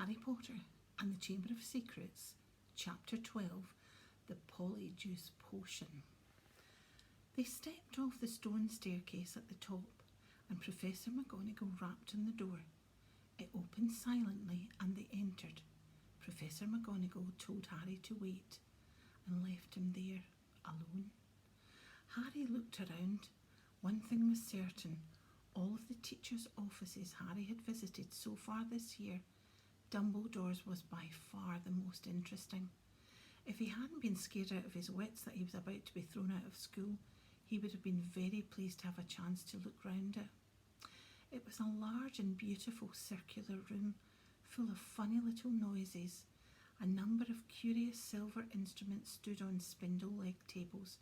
Harry Potter and the Chamber of Secrets, Chapter 12, The Polyjuice Potion. They stepped off the stone staircase at the top, and Professor McGonagall rapped on the door. It opened silently, and they entered. Professor McGonagall told Harry to wait, and left him there, alone. Harry looked around. One thing was certain. All of the teachers' offices Harry had visited so far this year, Dumbledore's was by far the most interesting. If he hadn't been scared out of his wits that he was about to be thrown out of school, he would have been very pleased to have a chance to look round it. It was a large and beautiful circular room, full of funny little noises. A number of curious silver instruments stood on spindle-legged tables,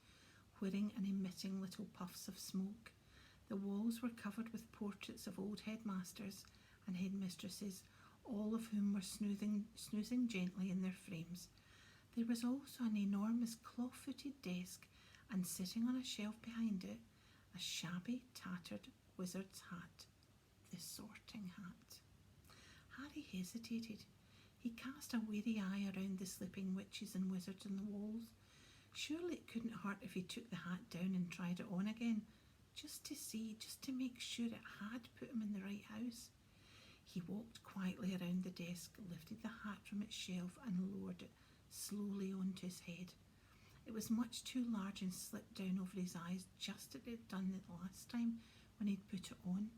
whirring and emitting little puffs of smoke. The walls were covered with portraits of old headmasters and headmistresses, all of whom were snoozing gently in their frames. There was also an enormous claw-footed desk, and sitting on a shelf behind it, a shabby, tattered wizard's hat, the sorting hat. Harry hesitated. He cast a wary eye around the sleeping witches and wizards on the walls. Surely it couldn't hurt if he took the hat down and tried it on again, just to see, just to make sure it had put him in the right house. He walked quietly around the desk, lifted the hat from its shelf and lowered it slowly onto his head. It was much too large and slipped down over his eyes, just as it had done the last time when he'd put it on.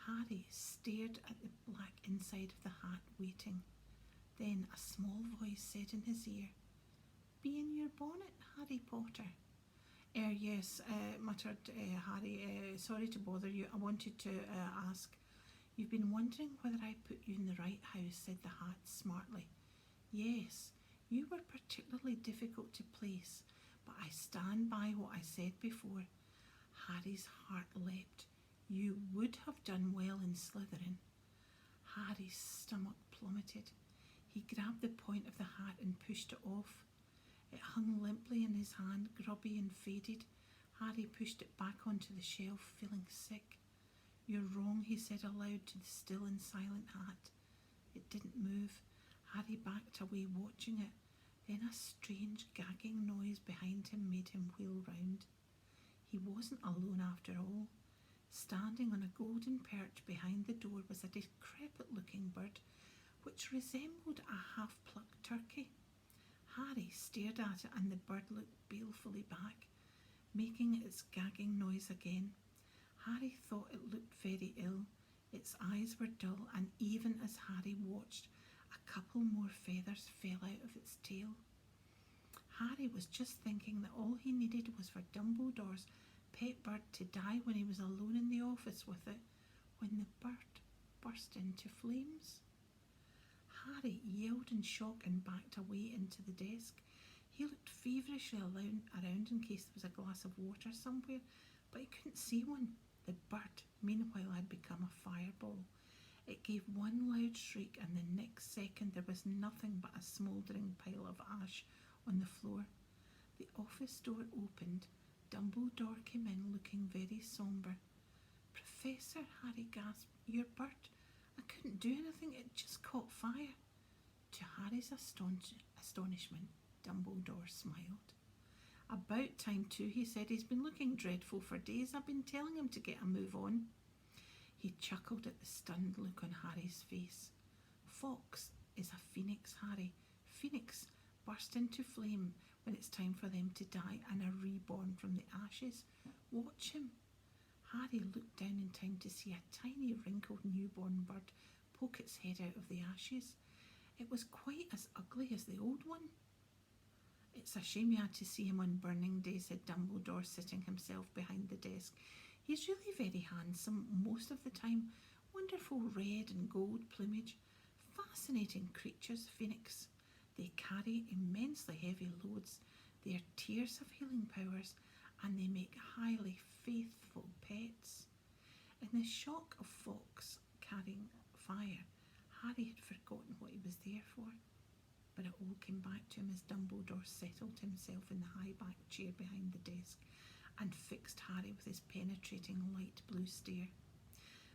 Harry stared at the black inside of the hat, waiting. Then a small voice said in his ear, "Be in your bonnet, Harry Potter." Yes," muttered Harry. "Sorry to bother you. I wanted to ask. You've been wondering whether I put you in the right house," said the hat smartly. "Yes, you were particularly difficult to place, but I stand by what I said before." Harry's heart leapt. "You would have done well in Slytherin." Harry's stomach plummeted. He grabbed the point of the hat and pushed it off. It hung limply in his hand, grubby and faded. Harry pushed it back onto the shelf, feeling sick. "You're wrong," he said aloud to the still and silent hat. It didn't move. Harry backed away, watching it. Then a strange gagging noise behind him made him wheel round. He wasn't alone after all. Standing on a golden perch behind the door was a decrepit-looking bird, which resembled a half-plucked turkey. Harry stared at it, and the bird looked balefully back, making its gagging noise again. Harry thought it looked very ill. Its eyes were dull, and even as Harry watched, a couple more feathers fell out of its tail. Harry was just thinking that all he needed was for Dumbledore's pet bird to die when he was alone in the office with it, when the bird burst into flames. Harry yelled in shock and backed away into the desk. He looked feverishly around in case there was a glass of water somewhere, but he couldn't see one. The bird, meanwhile, had become a fireball. It gave one loud shriek, and the next second there was nothing but a smouldering pile of ash on the floor. The office door opened. Dumbledore came in looking very sombre. "Professor," Harry gasped, "your bird? I couldn't do anything, it just caught fire." To Harry's astonishment, Dumbledore smiled. "About time too," he said. "He's been looking dreadful for days. I've been telling him to get a move on." He chuckled at the stunned look on Harry's face. "Fox is a phoenix, Harry. Phoenix burst into flame when it's time for them to die and are reborn from the ashes. Watch him." Harry looked down in time to see a tiny wrinkled newborn bird poke its head out of the ashes. It was quite as ugly as the old one. "It's a shame you had to see him on burning day," said Dumbledore, sitting himself behind the desk. "He's really very handsome most of the time. Wonderful red and gold plumage. Fascinating creatures, phoenix. They carry immensely heavy loads. Their tears have healing powers, and they make highly faithful pets." In the shock of Fox carrying fire, Harry had forgotten what he was there for. But it all came back to him as Dumbledore settled himself in the high-backed chair behind the desk and fixed Harry with his penetrating light blue stare.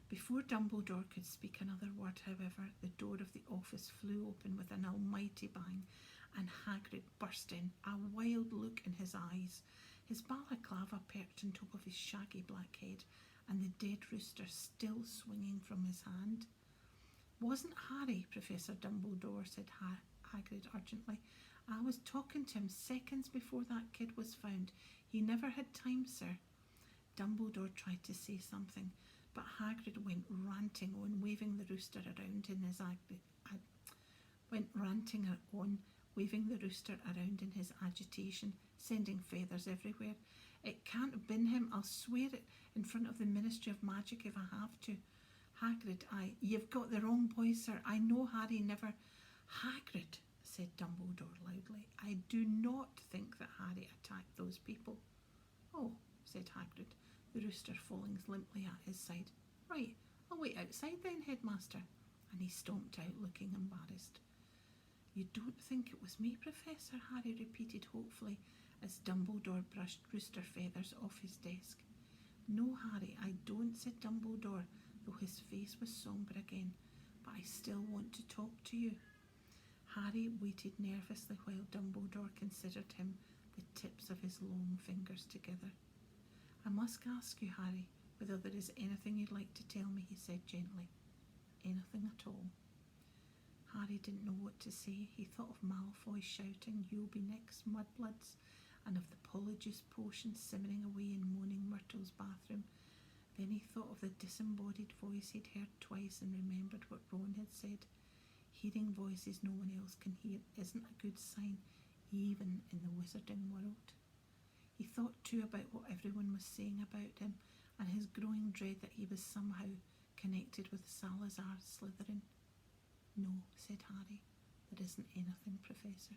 Before Dumbledore could speak another word, however, the door of the office flew open with an almighty bang, and Hagrid burst in, a wild look in his eyes, his balaclava perched on top of his shaggy black head, and the dead rooster still swinging from his hand. "Wasn't Harry, Professor Dumbledore," said Hagrid urgently. "I was talking to him seconds before that kid was found. He never had time, sir." Dumbledore tried to say something, but Hagrid went ranting on, waving the rooster around in his agitation, sending feathers everywhere. "It can't have been him. I'll swear it in front of the Ministry of Magic if I have to." "Hagrid, you've got the wrong boy, sir. I know Harry never—" "Hagrid," said Dumbledore loudly, "I do not think that Harry attacked those people." "Oh," said Hagrid, the rooster falling limply at his side. "Right, I'll wait outside then, Headmaster." And he stomped out, looking embarrassed. "You don't think it was me, Professor?" Harry repeated hopefully, as Dumbledore brushed rooster feathers off his desk. "No, Harry, I don't," said Dumbledore, though his face was sombre again. "But I still want to talk to you." Harry waited nervously while Dumbledore considered him, the tips of his long fingers together. "I must ask you, Harry, whether there is anything you'd like to tell me," he said gently. "Anything at all." Harry didn't know what to say. He thought of Malfoy shouting, "You'll be next, mudbloods," and of the Polyjuice Potion simmering away in moaning Myrtle's bathroom. Then he thought of the disembodied voice he'd heard twice and remembered what Ron had said. Hearing voices no one else can hear isn't a good sign, even in the wizarding world. He thought too about what everyone was saying about him and his growing dread that he was somehow connected with Salazar Slytherin. "No," said Harry, "there isn't anything, Professor."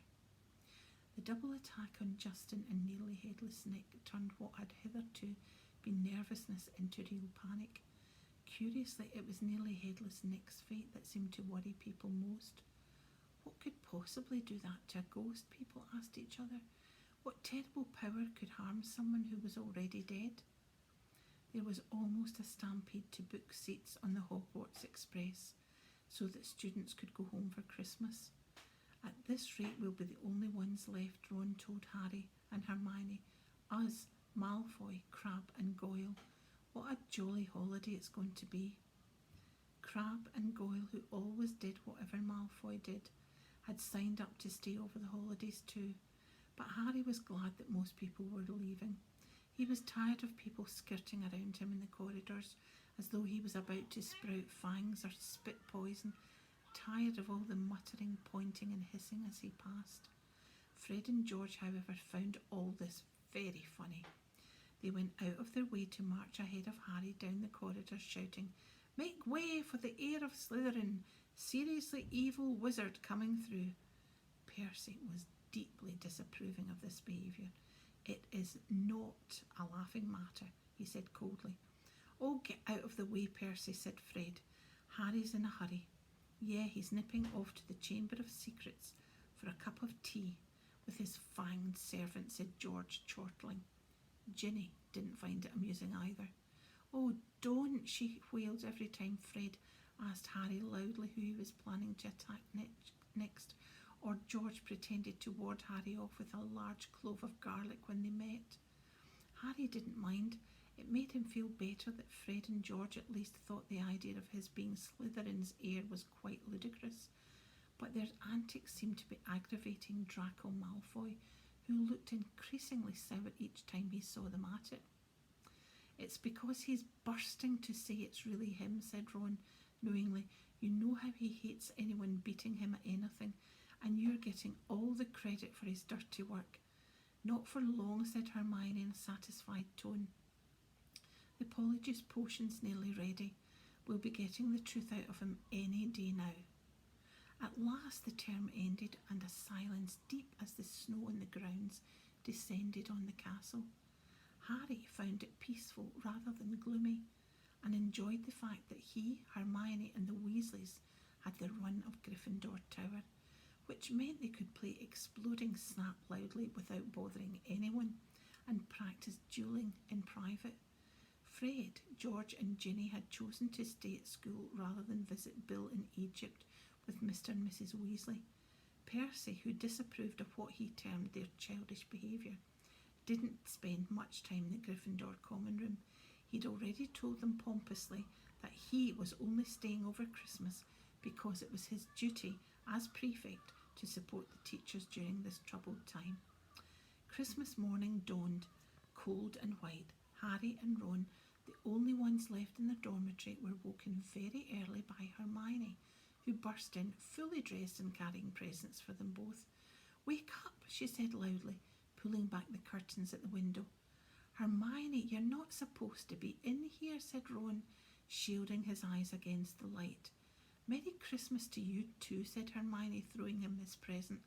The double attack on Justin and Nearly Headless Nick turned what had hitherto been nervousness into real panic. Curiously, it was Nearly Headless Nick's fate that seemed to worry people most. What could possibly do that to a ghost? People asked each other. What terrible power could harm someone who was already dead? There was almost a stampede to book seats on the Hogwarts Express so that students could go home for Christmas. "At this rate, we'll be the only ones left," Ron told Harry and Hermione. "Us, Malfoy, Crabbe and Goyle. What a jolly holiday it's going to be." Crabbe and Goyle, who always did whatever Malfoy did, had signed up to stay over the holidays too, but Harry was glad that most people were leaving. He was tired of people skirting around him in the corridors as though he was about to sprout fangs or spit poison, tired of all the muttering, pointing and hissing as he passed. Fred and George, however, found all this very funny. They went out of their way to march ahead of Harry down the corridor, shouting, "Make way for the heir of Slytherin, seriously evil wizard coming through." Percy was deeply disapproving of this behaviour. "It is not a laughing matter," he said coldly. "Oh, get out of the way, Percy," said Fred. "Harry's in a hurry." "Yeah, he's nipping off to the Chamber of Secrets for a cup of tea with his fanged servant," said George, chortling. Ginny didn't find it amusing either. "Oh, don't," she wailed every time Fred asked Harry loudly who he was planning to attack next, or George pretended to ward Harry off with a large clove of garlic when they met. Harry didn't mind. It made him feel better that Fred and George at least thought the idea of his being Slytherin's heir was quite ludicrous, but their antics seemed to be aggravating Draco Malfoy, who looked increasingly sour each time he saw them at it. "It's because he's bursting to say it's really him," said Ron knowingly. "You know how he hates anyone beating him at anything, and you're getting all the credit for his dirty work." "Not for long," said Hermione in a satisfied tone. "The Polyjuice Potion's nearly ready. We'll be getting the truth out of him any day now." At last the term ended, and a silence deep as the snow on the grounds descended on the castle. Harry found it peaceful rather than gloomy, and enjoyed the fact that he, Hermione and the Weasleys had the run of Gryffindor Tower, which meant they could play Exploding Snap loudly without bothering anyone, and practice duelling in private. Fred, George and Ginny had chosen to stay at school rather than visit Bill in Egypt with Mr. and Mrs. Weasley. Percy, who disapproved of what he termed their childish behaviour, didn't spend much time in the Gryffindor common room. He'd already told them pompously that he was only staying over Christmas because it was his duty as prefect to support the teachers during this troubled time. Christmas morning dawned, cold and white. Harry and Ron, the only ones left in the dormitory, were woken very early by Hermione, who burst in, fully dressed and carrying presents for them both. "Wake up," she said loudly, pulling back the curtains at the window. "Hermione, you're not supposed to be in here," said Ron, shielding his eyes against the light. "Merry Christmas to you too," said Hermione, throwing him this present.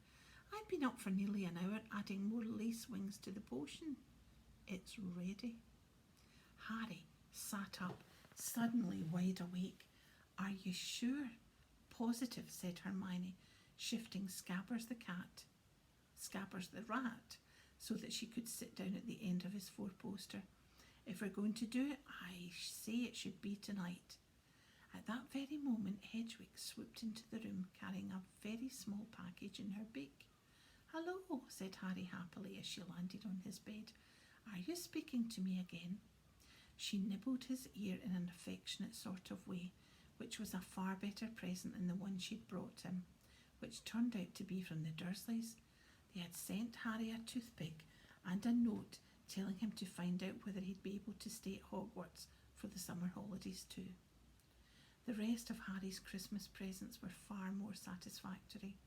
"I've been up for nearly an hour adding more lace wings to the potion. It's ready." Harry sat up, suddenly wide awake. "Are you sure?" "Positive," said Hermione, shifting Scabbers the rat, so that she could sit down at the end of his four-poster. "If we're going to do it, I say it should be tonight." At that very moment, Hedwig swooped into the room, carrying a very small package in her beak. "Hello," said Harry happily as she landed on his bed. "Are you speaking to me again?" She nibbled his ear in an affectionate sort of way, which was a far better present than the one she'd brought him, which turned out to be from the Dursleys. They had sent Harry a toothpick and a note telling him to find out whether he'd be able to stay at Hogwarts for the summer holidays too. The rest of Harry's Christmas presents were far more satisfactory.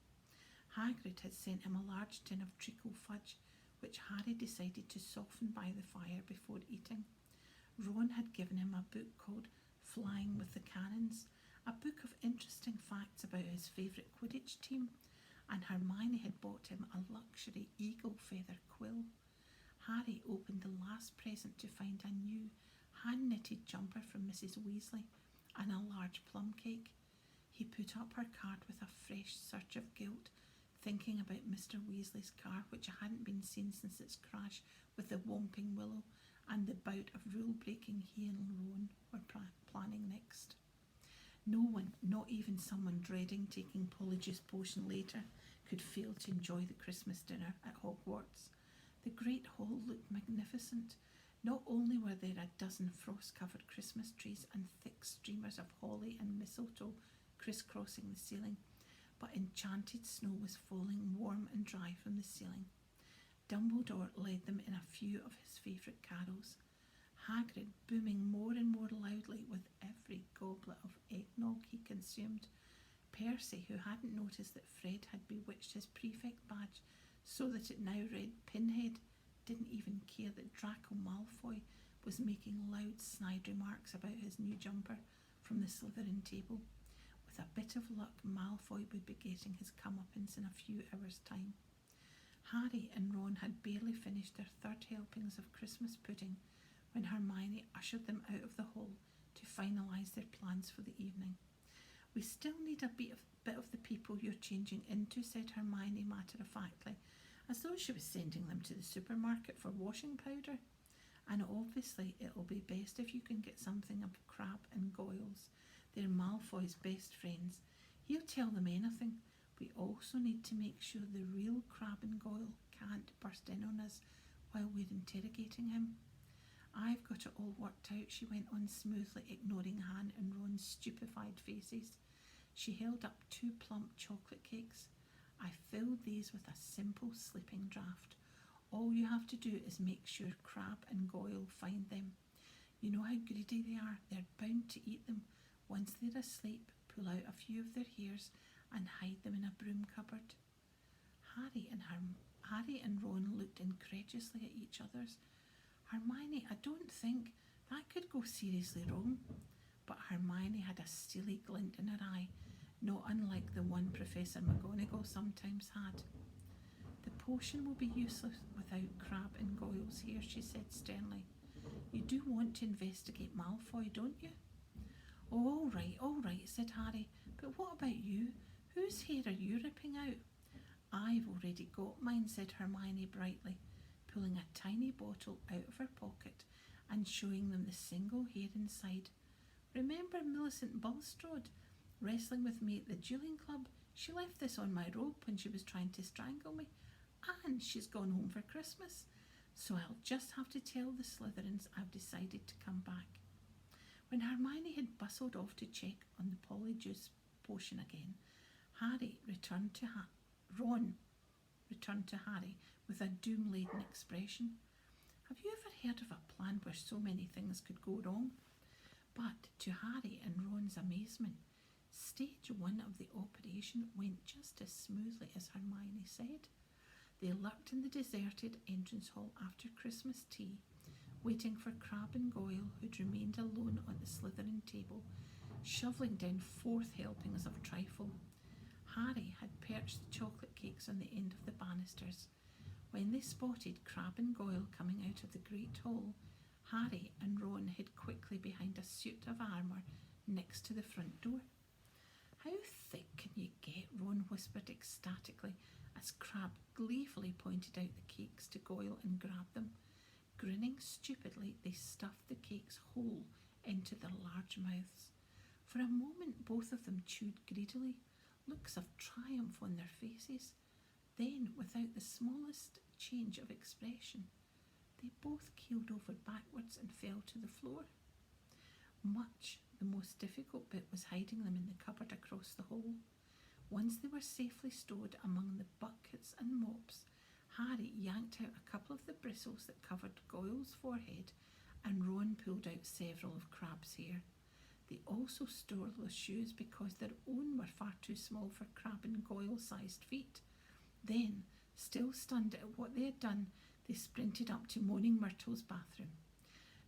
Hagrid had sent him a large tin of treacle fudge, which Harry decided to soften by the fire before eating. Ron had given him a book called Flying with the Cannons, a book of interesting facts about his favourite Quidditch team, and Hermione had bought him a luxury eagle feather quill. Harry opened the last present to find a new hand-knitted jumper from Mrs. Weasley and a large plum cake. He put up her card with a fresh surge of guilt, thinking about Mr. Weasley's car, which hadn't been seen since its crash with the Whomping Willow, and the bout of rule-breaking he and Ron were planning next. No one, not even someone dreading taking Polyjuice Potion later, could fail to enjoy the Christmas dinner at Hogwarts. The Great Hall looked magnificent. Not only were there a dozen frost-covered Christmas trees and thick streamers of holly and mistletoe crisscrossing the ceiling, but enchanted snow was falling warm and dry from the ceiling. Dumbledore led them in a few of his favourite carols, Hagrid booming more and more loudly with every goblet of eggnog he consumed. Percy, who hadn't noticed that Fred had bewitched his prefect badge so that it now read Pinhead, didn't even care that Draco Malfoy was making loud snide remarks about his new jumper from the Slytherin table. With a bit of luck, Malfoy would be getting his comeuppance in a few hours' time. Harry and Ron had barely finished their third helpings of Christmas pudding when Hermione ushered them out of the hall to finalise their plans for the evening. "We still need a bit of the people you're changing into," said Hermione matter-of-factly, as though she was sending them to the supermarket for washing powder. "And obviously it'll be best if you can get something of Crabbe and Goyle's. They're Malfoy's best friends. He'll tell them anything. We also need to make sure the real Crabbe and Goyle can't burst in on us while we're interrogating him." "I've got it all worked out," she went on smoothly, ignoring Han and Ron's stupefied faces. She held up 2 plump chocolate cakes. "I filled these with a simple sleeping draught. All you have to do is make sure Crabbe and Goyle find them. You know how greedy they are. They're bound to eat them. Once they're asleep, pull out a few of their hairs and hide them in a broom cupboard." Harry and Ron looked incredulously at each other. "Hermione, I don't think that could go seriously wrong." But Hermione had a steely glint in her eye, not unlike the one Professor McGonagall sometimes had. "The potion will be useless without Crabbe and Goyle's hair," she said sternly. "You do want to investigate Malfoy, don't you?" "Oh, all right," said Harry. "But what about you? Whose hair are you ripping out?" "I've already got mine," said Hermione brightly, pulling a tiny bottle out of her pocket and showing them the single hair inside. "Remember Millicent Bulstrode wrestling with me at the dueling club? She left this on my robe when she was trying to strangle me, and she's gone home for Christmas. So I'll just have to tell the Slytherins I've decided to come back." When Hermione had bustled off to check on the Polyjuice Potion again, Ron returned to Harry with a doom-laden expression. "Have you ever heard of a plan where so many things could go wrong?" But to Harry and Ron's amazement, stage 1 of the operation went just as smoothly as Hermione said. They lurked in the deserted entrance hall after Christmas tea, waiting for Crabbe and Goyle, who'd remained alone on the Slytherin table, shoveling down 4th helpings of trifle. Harry had perched the chocolate cakes on the end of the banisters. When they spotted Crabbe and Goyle coming out of the Great Hall, Harry and Ron hid quickly behind a suit of armour next to the front door. "How thick can you get?" Ron whispered ecstatically as Crabbe gleefully pointed out the cakes to Goyle and grabbed them. Grinning stupidly, they stuffed the cakes whole into their large mouths. For a moment both of them chewed greedily, looks of triumph on their faces. Then, without the smallest change of expression, they both keeled over backwards and fell to the floor. Much the most difficult bit was hiding them in the cupboard across the hall. Once they were safely stowed among the buckets and mops, Harry yanked out a couple of the bristles that covered Goyle's forehead, and Ron pulled out several of Crabbe's hair. They also stole the shoes because their own were far too small for Crabbe and Goyle-sized feet. Then, still stunned at what they had done, they sprinted up to Moaning Myrtle's bathroom.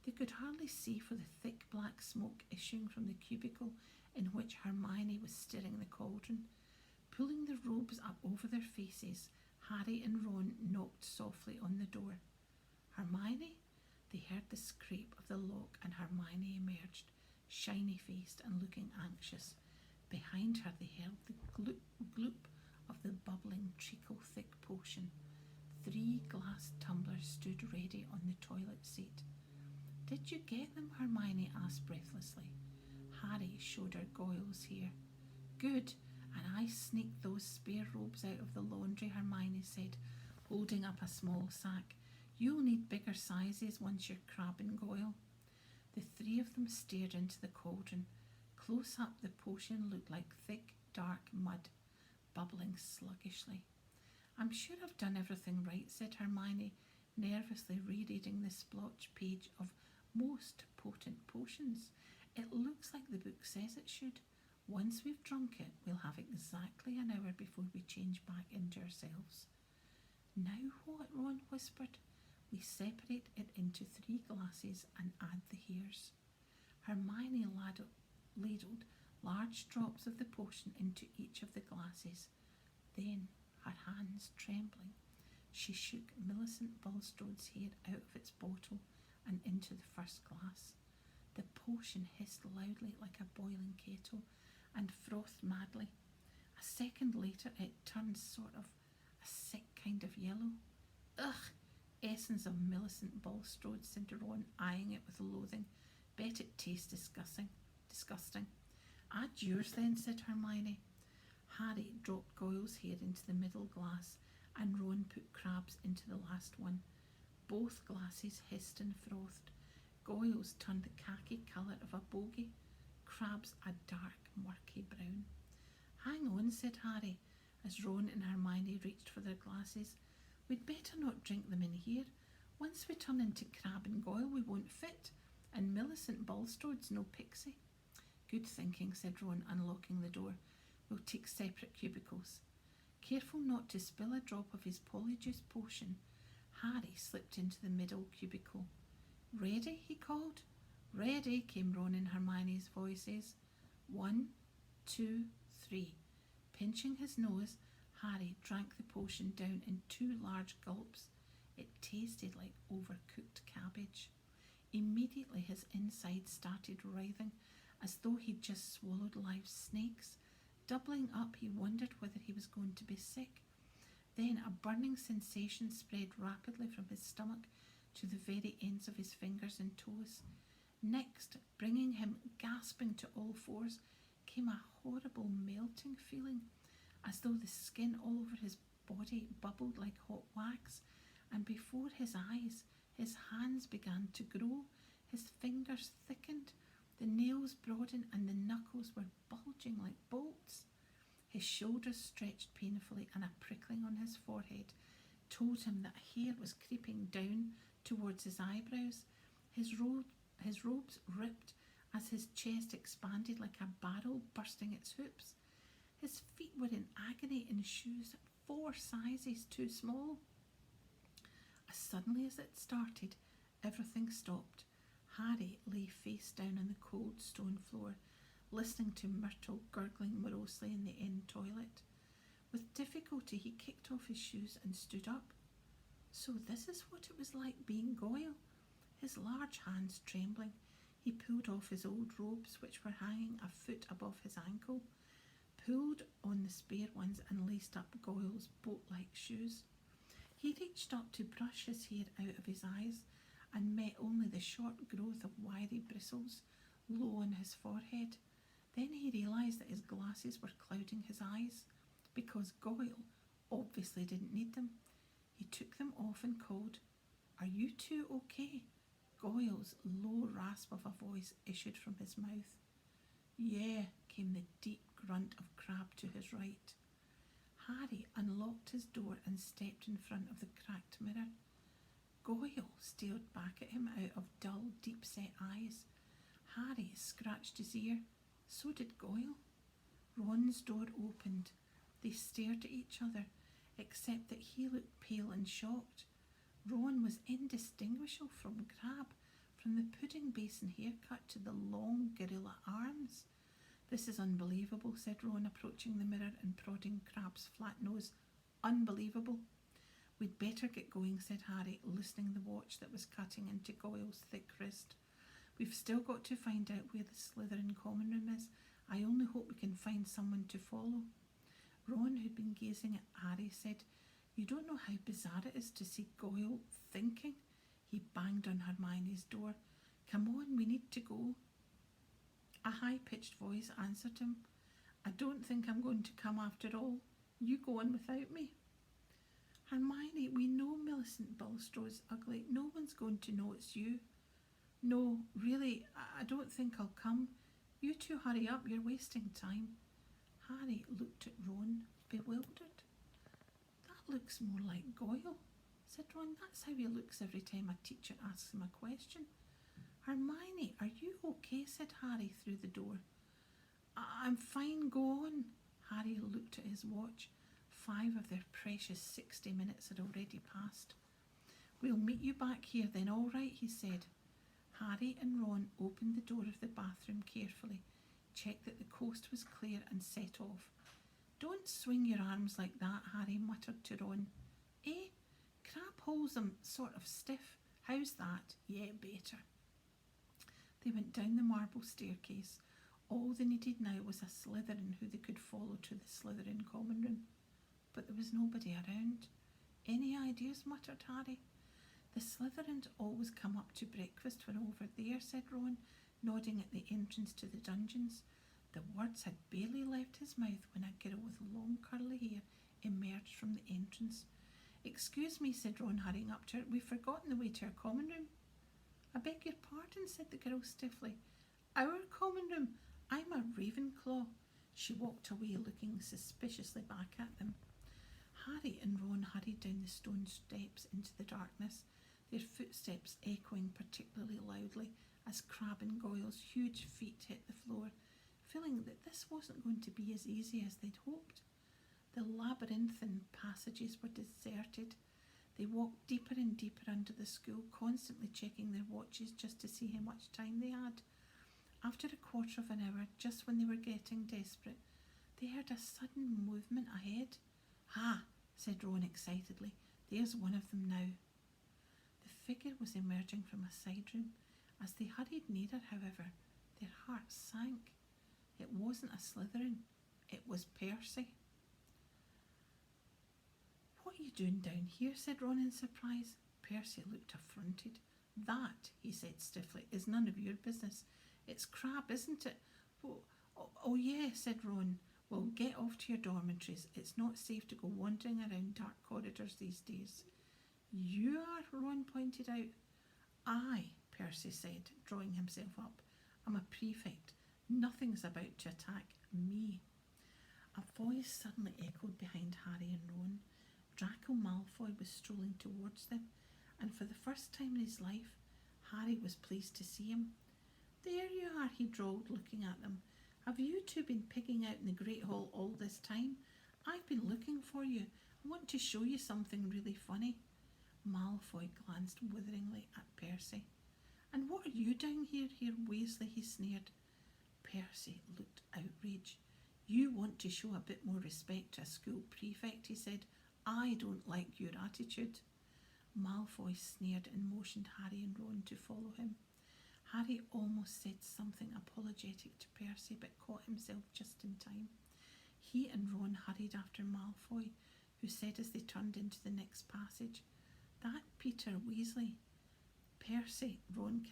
They could hardly see for the thick black smoke issuing from the cubicle in which Hermione was stirring the cauldron. Pulling the robes up over their faces, Harry and Ron knocked softly on the door. "Hermione?" They heard the scrape of the lock and Hermione emerged, shiny-faced and looking anxious. Behind her they heard the gloop of the bubbling treacle-thick potion. 3 glass tumblers stood ready on the toilet seat. "Did you get them?" Hermione asked breathlessly. Harry showed her Goyle's hair. "Good, and I sneaked those spare robes out of the laundry," Hermione said, holding up a small sack. "You'll need bigger sizes once you're Crabbe and Goyle." The 3 of them stared into the cauldron. Close up, the potion looked like thick, dark mud, bubbling sluggishly. "I'm sure I've done everything right," said Hermione, nervously rereading the splotch page of most potent potions. "It looks like the book says it should. Once we've drunk it, we'll have exactly an hour before we change back into ourselves." "Now what?" Ron whispered. "We separate it into 3 glasses and add the hairs." Hermione ladled large drops of the potion into each of the glasses. Then, her hands trembling, she shook Millicent Bulstrode's hair out of its bottle and into the first glass. The potion hissed loudly like a boiling kettle and frothed madly. A second later it turned sort of a sick kind of yellow. "Ugh! Essence of Millicent Bulstrode," said Ron, eyeing it with loathing. "Bet it tastes disgusting." "Add yours then," said Hermione. Harry dropped Goyle's hair into the middle glass, and Ron put Crabbe's into the last one. Both glasses hissed and frothed. Goyle's turned the khaki colour of a bogey, Crabbe's a dark, murky brown. "Hang on," said Harry, as Ron and Hermione reached for their glasses. "We'd better not drink them in here. Once we turn into Crabbe and Goyle, we won't fit, and Millicent Bulstrode's no pixie." "Good thinking," said Ron, unlocking the door. "We'll take separate cubicles." Careful not to spill a drop of his Polyjuice Potion, Harry slipped into the middle cubicle. "Ready?" he called. "Ready," came Ron and Hermione's voices. 1, 2, 3. Pinching his nose, Harry drank the potion down in 2 large gulps. It tasted like overcooked cabbage. Immediately his insides started writhing as though he'd just swallowed live snakes. Doubling up, he wondered whether he was going to be sick. Then a burning sensation spread rapidly from his stomach to the very ends of his fingers and toes. Next, bringing him gasping to all fours, came a horrible melting feeling, as though the skin all over his body bubbled like hot wax, and before his eyes his hands began to grow, his fingers thickened, the nails broadened, and the knuckles were bulging like bolts. His shoulders stretched painfully, and a prickling on his forehead told him that hair was creeping down towards his eyebrows. His robes ripped as his chest expanded like a barrel bursting its hoops. His feet were in agony in shoes 4 sizes too small. As suddenly as it started, everything stopped. Harry lay face down on the cold stone floor, listening to Myrtle gurgling morosely in the end toilet. With difficulty he kicked off his shoes and stood up. So this is what it was like being Goyle. His large hands trembling, he pulled off his old robes, which were hanging a foot above his ankle, pulled on the spare ones, and laced up Goyle's boat-like shoes. He reached up to brush his hair out of his eyes and met only the short growth of wiry bristles low on his forehead. Then he realised that his glasses were clouding his eyes, because Goyle obviously didn't need them. He took them off and called, "Are you two okay?" Goyle's low rasp of a voice issued from his mouth. "Yeah," came the deep grunt of Crabbe to his right. Harry unlocked his door and stepped in front of the cracked mirror. Goyle stared back at him out of dull, deep-set eyes. Harry scratched his ear. So did Goyle. Ron's door opened. They stared at each other, except that he looked pale and shocked. Ron was indistinguishable from Crabbe, from the pudding basin haircut to the long gorilla arms. "This is unbelievable," said Ron, approaching the mirror and prodding Crabbe's flat nose. "Unbelievable." "We'd better get going," said Harry, loosening the watch that was cutting into Goyle's thick wrist. "We've still got to find out where the Slytherin common room is. I only hope we can find someone to follow." Ron, who'd been gazing at Harry, said, "You don't know how bizarre it is to see Goyle thinking." He banged on Hermione's door. "Come on, we need to go." A high-pitched voice answered him. "I don't think I'm going to come after all. You go on without me." "Hermione, we know Millicent Bulstrode's ugly. No one's going to know it's you." "No, really, I don't think I'll come. You two hurry up, you're wasting time." Harry looked at Ron, bewildered. "That looks more like Goyle," said Ron. "That's how he looks every time a teacher asks him a question." "Hermione, are you okay?" said Harry through the door. I'm fine, go on." Harry looked at his watch. 5 of their precious 60 minutes had already passed. "We'll meet you back here then, all right," he said. Harry and Ron opened the door of the bathroom carefully, checked that the coast was clear, and set off. "Don't swing your arms like that," Harry muttered to Ron. "Eh? Crabbe holds them sort of stiff. How's that? Yeah, better." They went down the marble staircase. All they needed now was a Slytherin who they could follow to the Slytherin common room. But there was nobody around. "Any ideas?" muttered Harry. "The Slytherins always come up to breakfast when over there," said Ron, nodding at the entrance to the dungeons. The words had barely left his mouth when a girl with long curly hair emerged from the entrance. "Excuse me," said Ron, hurrying up to her. "We've forgotten the way to our common room." "I beg your pardon," said the girl stiffly. "Our common room? I'm a Ravenclaw." She walked away, looking suspiciously back at them. Harry and Ron hurried down the stone steps into the darkness, their footsteps echoing particularly loudly as Crabbe and Goyle's huge feet hit the floor, feeling that this wasn't going to be as easy as they'd hoped. The labyrinthine passages were deserted. They walked deeper and deeper under the school, constantly checking their watches just to see how much time they had. After a quarter of an hour, just when they were getting desperate, they heard a sudden movement ahead. "Ha!" said Ron excitedly. "There's one of them now." The figure was emerging from a side room. As they hurried nearer, however, their hearts sank. It wasn't a Slytherin. It was Percy. "What are you doing down here?" said Ron in surprise. Percy looked affronted. That, he said stiffly, is none of your business. It's Crabbe, isn't it? Oh, yeah, said Ron. Well, get off to your dormitories. It's not safe to go wandering around dark corridors these days. You are, Ron pointed out. I, Percy said, drawing himself up. I'm a prefect. Nothing's about to attack me. A voice suddenly echoed behind Harry and Ron. Draco Malfoy was strolling towards them, and for the first time in his life, Harry was pleased to see him. There you are, he drawled, looking at them. Have you two been pigging out in the Great Hall all this time? I've been looking for you. I want to show you something really funny. Malfoy glanced witheringly at Percy. And what are you doing here, Weasley? He sneered. Percy looked outraged. You want to show a bit more respect to a school prefect, he said. I don't like your attitude. Malfoy sneered and motioned Harry and Ron to follow him. Harry almost said something apologetic to Percy, but caught himself just in time. He and Ron hurried after Malfoy, who said as they turned into the next passage, That Peter Weasley. Percy, Ron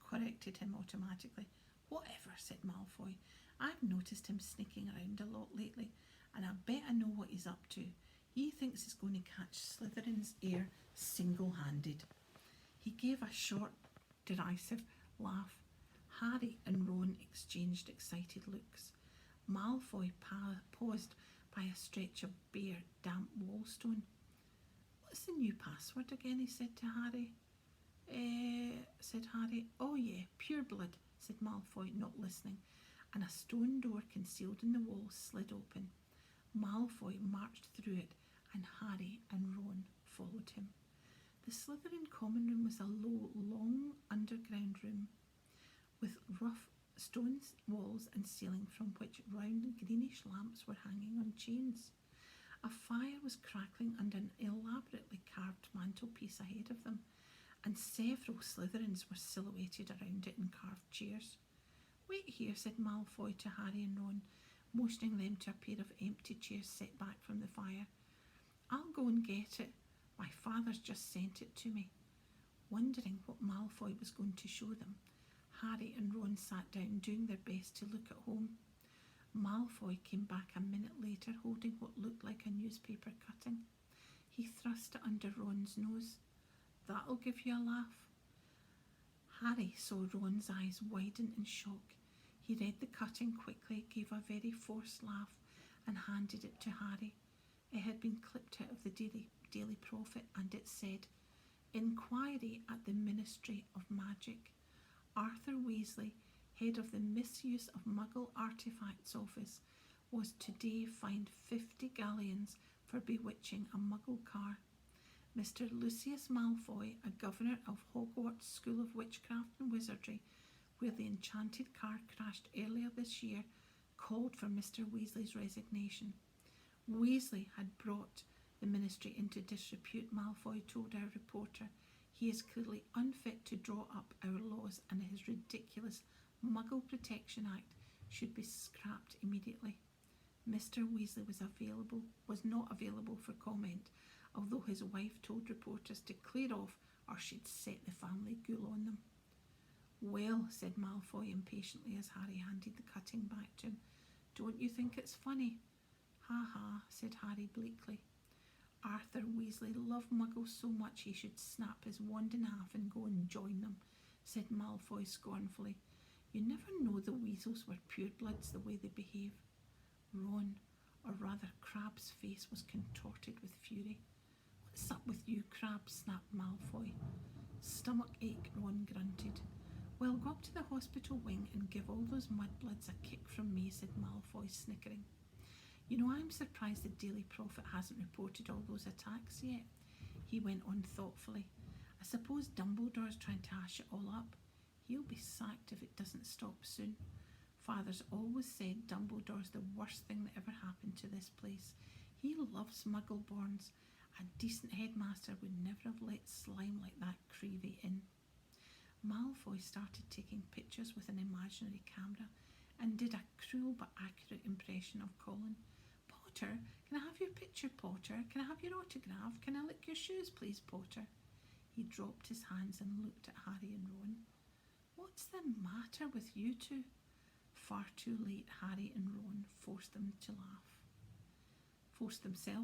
corrected him automatically. Whatever, said Malfoy. I've noticed him sneaking around a lot lately, and I bet I know what he's up to. He thinks he's going to catch Slytherin's heir single-handed. He gave a short, derisive laugh. Harry and Ron exchanged excited looks. Malfoy paused by a stretch of bare, damp wallstone. What's the new password again? He said to Harry. Said Harry. Oh yeah, pure blood, said Malfoy, not listening, and a stone door concealed in the wall slid open. Malfoy marched through it, and Harry and Ron followed him. The Slytherin common room was a low, long underground room with rough stone walls and ceiling from which round greenish lamps were hanging on chains. A fire was crackling under an elaborately carved mantelpiece ahead of them, and several Slytherins were silhouetted around it in carved chairs. Wait here, said Malfoy to Harry and Ron, motioning them to a pair of empty chairs set back from the fire. I'll go and get it. My father's just sent it to me. Wondering what Malfoy was going to show them, Harry and Ron sat down, doing their best to look at home. Malfoy came back a minute later, holding what looked like a newspaper cutting. He thrust it under Ron's nose. That'll give you a laugh. Harry saw Ron's eyes widen in shock. He read the cutting quickly, gave a very forced laugh, and handed it to Harry. It had been clipped out of the Daily Prophet, and it said, Inquiry at the Ministry of Magic. Arthur Weasley, head of the Misuse of Muggle Artifacts Office, was today fined 50 galleons for bewitching a Muggle car. Mr. Lucius Malfoy, a governor of Hogwarts School of Witchcraft and Wizardry, where the enchanted car crashed earlier this year, called for Mr. Weasley's resignation. Weasley had brought the ministry into disrepute, Malfoy told our reporter. He is clearly unfit to draw up our laws, and his ridiculous Muggle Protection Act should be scrapped immediately. Mr. Weasley was not available for comment, although his wife told reporters to clear off or she'd set the family ghoul on them. Well, said Malfoy impatiently as Harry handed the cutting back to him, don't you think it's funny? Ha ha, said Harry bleakly. Arthur Weasley loved Muggles so much he should snap his wand in half and go and join them, said Malfoy scornfully. You never know the Weasels were purebloods the way they behave. Ron, or rather Crabbe's face was contorted with fury. What's up with you, Crabbe? Snapped Malfoy. Stomach ache, Ron grunted. Well, go up to the hospital wing and give all those mudbloods a kick from me, said Malfoy, snickering. You know, I'm surprised the Daily Prophet hasn't reported all those attacks yet, he went on thoughtfully. I suppose Dumbledore's trying to hash it all up. He'll be sacked if it doesn't stop soon. Father's always said Dumbledore's the worst thing that ever happened to this place. He loves Muggleborns. A decent headmaster would never have let slime like that Creevy in. Malfoy started taking pictures with an imaginary camera and did a cruel but accurate impression of Colin. Potter, can I have your picture, Potter? Can I have your autograph? Can I lick your shoes, please, Potter? He dropped his hands and looked at Harry and Ron. What's the matter with you two? Far too late, Harry and Ron forced themselves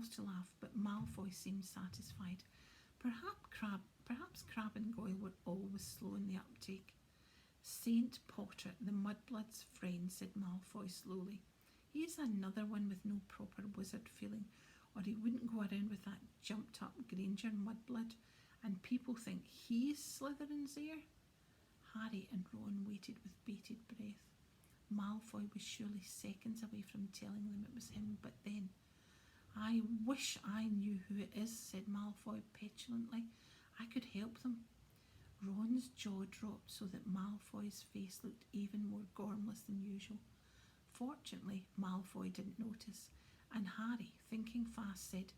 to laugh, but Malfoy seemed satisfied. Perhaps Crabbe and Goyle were always slow in the uptake. Saint Potter, the mudblood's friend, said Malfoy slowly. He is another one with no proper wizard feeling, or he wouldn't go around with that jumped-up Granger mudblood, and people think he's Slytherin's heir. Harry and Ron waited with bated breath. Malfoy was surely seconds away from telling them it was him, but then, I wish I knew who it is, said Malfoy petulantly. I could help them. Ron's jaw dropped so that Malfoy's face looked even more gormless than usual. Fortunately, Malfoy didn't notice, and Harry, thinking fast, said,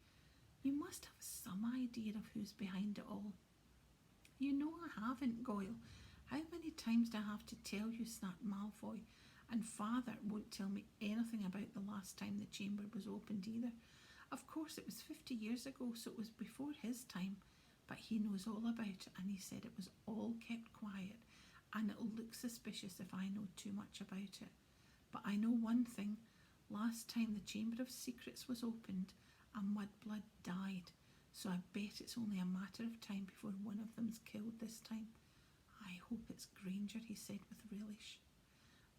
You must have some idea of who's behind it all. You know I haven't, Goyle. How many times do I have to tell you, snapped Malfoy, and Father won't tell me anything about the last time the chamber was opened either. Of course, it was 50 years ago, so it was before his time, but he knows all about it, and he said it was all kept quiet, and it'll look suspicious if I know too much about it. But I know one thing. Last time the Chamber of Secrets was opened, a mudblood died, so I bet it's only a matter of time before one of them's killed this time. I hope it's Granger, he said with relish.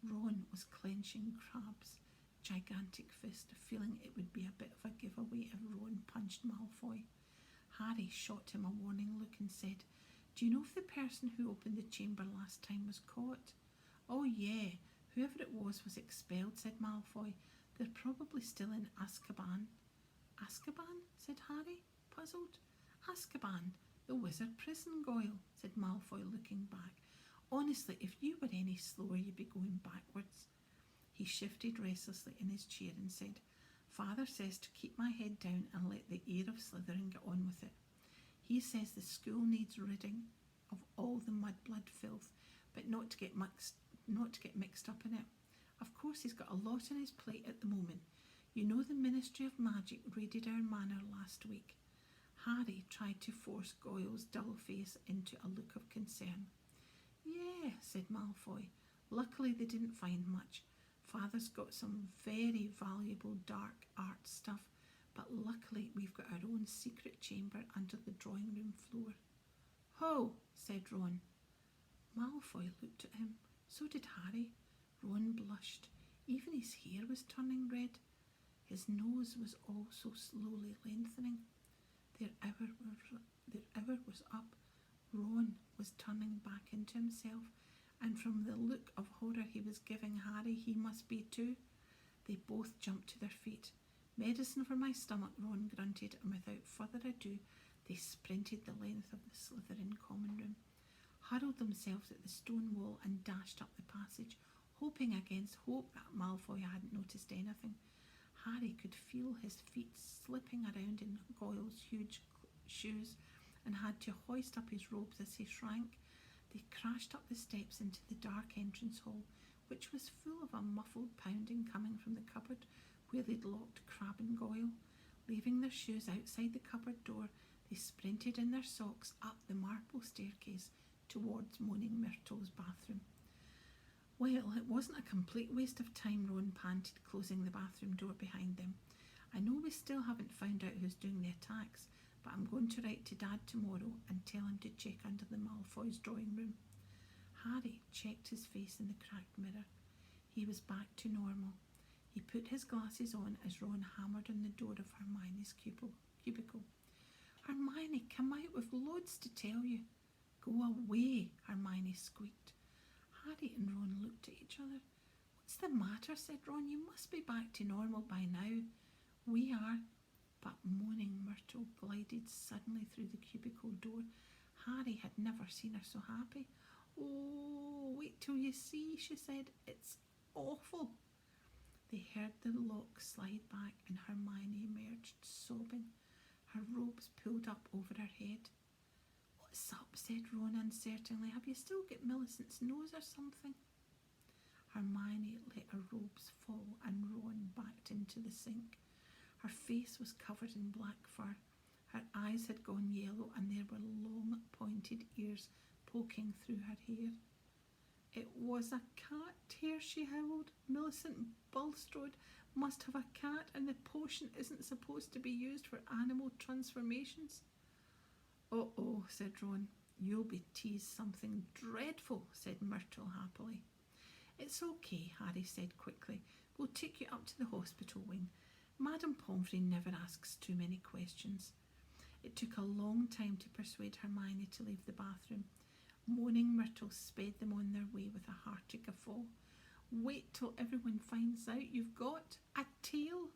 Ron was clenching Crabbe's gigantic fist, feeling it would be a bit of a giveaway if Ron punched Malfoy. Harry shot him a warning look and said, Do you know if the person who opened the chamber last time was caught? Oh yeah, whoever it was expelled, said Malfoy. They're probably still in Azkaban. Azkaban? Said Harry, puzzled. Azkaban, the wizard prison, Goyle, said Malfoy, looking back. Honestly, if you were any slower, you'd be going backwards. He shifted restlessly in his chair and said, Father says to keep my head down and let the heir of Slytherin get on with it. He says the school needs ridding of all the mudblood filth, but not to get mixed up in it. Of course, he's got a lot on his plate at the moment. You know the Ministry of Magic raided our manor last week. Harry tried to force Goyle's dull face into a look of concern. Yeah, said Malfoy. Luckily they didn't find much. Father's got some very valuable dark art stuff, but luckily we've got our own secret chamber under the drawing room floor. Ho, said Ron. Malfoy looked at him. So did Harry. Ron blushed. Even his hair was turning red. His nose was also slowly lengthening. Their hour was up. Ron was turning back into himself, and from the look of horror he was giving Harry, he must be too. They both jumped to their feet. Medicine for my stomach, Ron grunted, and without further ado, they sprinted the length of the Slytherin common room, huddled themselves at the stone wall and dashed up the passage, hoping against hope that Malfoy hadn't noticed anything. Harry could feel his feet slipping around in Goyle's huge shoes and had to hoist up his robes as he shrank. They crashed up the steps into the dark entrance hall, which was full of a muffled pounding coming from the cupboard where they'd locked Crabbe and Goyle. Leaving their shoes outside the cupboard door, they sprinted in their socks up the marble staircase towards Moaning Myrtle's bathroom. Well, it wasn't a complete waste of time, Ron panted, closing the bathroom door behind them. I know we still haven't found out who's doing the attacks, but I'm going to write to Dad tomorrow and tell him to check under the Malfoys' drawing room. Harry checked his face in the cracked mirror. He was back to normal. He put his glasses on as Ron hammered on the door of Hermione's cubicle. Hermione, come out, we've loads to tell you. Go away, Hermione squeaked. Harry and Ron looked at each other. What's the matter, said Ron. You must be back to normal by now. We are. But Moaning Myrtle glided suddenly through the cubicle door. Harry had never seen her so happy. Oh, wait till you see, she said. It's awful. They heard the lock slide back and Hermione emerged, sobbing. Her robes pulled up over her head. What's up, said Ron uncertainly. Have you still got Millicent's nose or something? Hermione let her robes fall and Ron backed into the sink. Her face was covered in black fur. Her eyes had gone yellow and there were long pointed ears poking through her hair. It was a cat hair, she howled. Millicent Bulstrode must have a cat and the potion isn't supposed to be used for animal transformations. Oh, said Ron. You'll be teased something dreadful, said Myrtle happily. It's okay, Harry said quickly. We'll take you up to the hospital wing. Madame Pomfrey never asks too many questions. It took a long time to persuade Hermione to leave the bathroom. Moaning Myrtle sped them on their way with a hearty guffaw. Wait till everyone finds out you've got a tail,